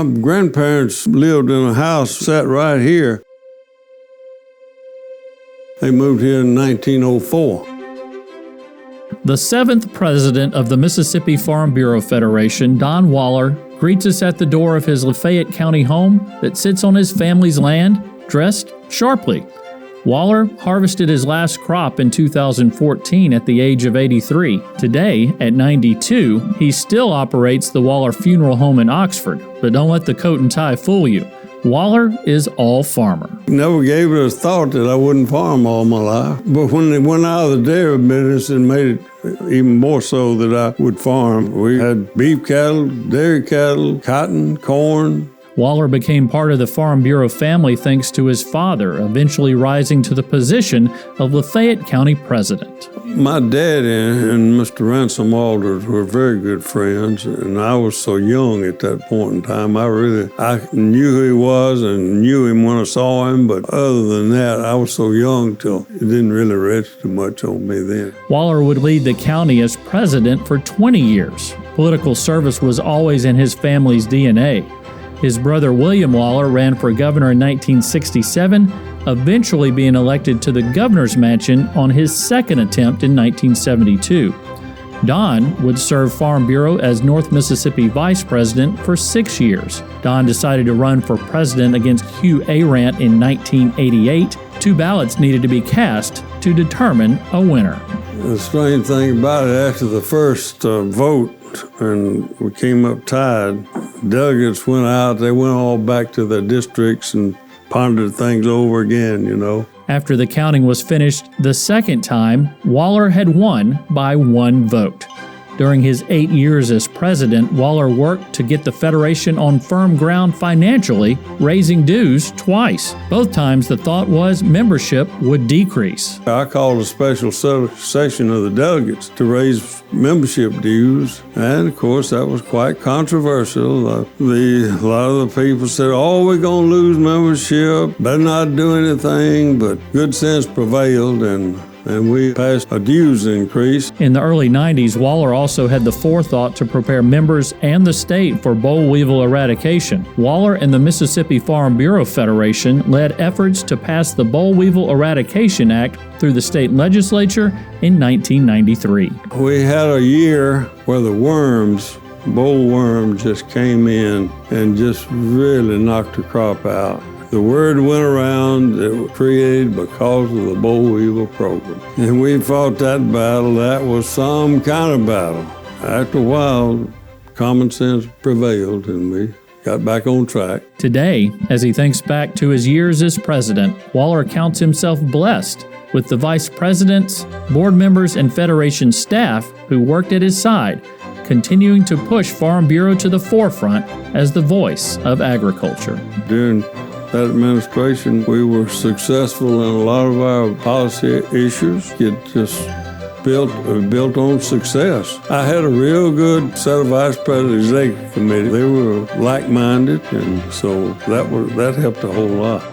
My grandparents lived in a house sat right here. They moved here in 1904. The seventh president of the Mississippi Farm Bureau Federation, Don Waller, greets us at the door of his Lafayette County home that sits on his family's land, dressed sharply. Waller harvested his last crop in 2014 at the age of 83. Today, at 92, he still operates the Waller Funeral Home in Oxford, but don't let the coat and tie fool you. Waller is all farmer. Never gave it a thought that I wouldn't farm all my life. But when they went out of the dairy business, it made it even more so that I would farm. We had beef cattle, dairy cattle, cotton, corn. Waller became part of the Farm Bureau family thanks to his father, eventually rising to the position of Lafayette County president. My daddy and Mr. Ransom Alders were very good friends, and I was so young at that point in time. I knew who he was and knew him when I saw him, but other than that, I was so young till it didn't really register much on me then. Waller would lead the county as president for 20 years. Political service was always in his family's DNA. His brother William Waller ran for governor in 1967, eventually being elected to the governor's mansion on his second attempt in 1972. Don would serve Farm Bureau as North Mississippi vice president for 6 years. Don decided to run for president against Hugh Arant in 1988. 2 ballots needed to be cast to determine a winner. The strange thing about it, after the first vote, and we came up tied, delegates went out, they went all back to their districts and pondered things over again, you know. After the counting was finished the second time, Waller had won by 1 vote. During his 8 years as president, Waller worked to get the Federation on firm ground financially, raising dues twice. Both times the thought was membership would decrease. I called a special session of the delegates to raise membership dues, and of course that was quite controversial. A lot of the people said, oh, we're going to lose membership, better not do anything, but good sense prevailed, and we passed a dues increase. In the early 90s, Waller also had the forethought to prepare members and the state for boll weevil eradication. Waller and the Mississippi Farm Bureau Federation led efforts to pass the Boll Weevil Eradication Act through the state legislature in 1993. We had a year where the boll worm just came in and just really knocked the crop out. The word went around that was created because of the boll weevil program. And we fought that battle. That was some kind of battle. After a while, common sense prevailed and we got back on track. Today, as he thinks back to his years as president, Waller counts himself blessed with the vice presidents, board members, and Federation staff who worked at his side, continuing to push Farm Bureau to the forefront as the voice of agriculture. During that administration, we were successful in a lot of our policy issues. It just built on success. I had a real good set of vice president executive committee. They were like-minded, and so that helped a whole lot.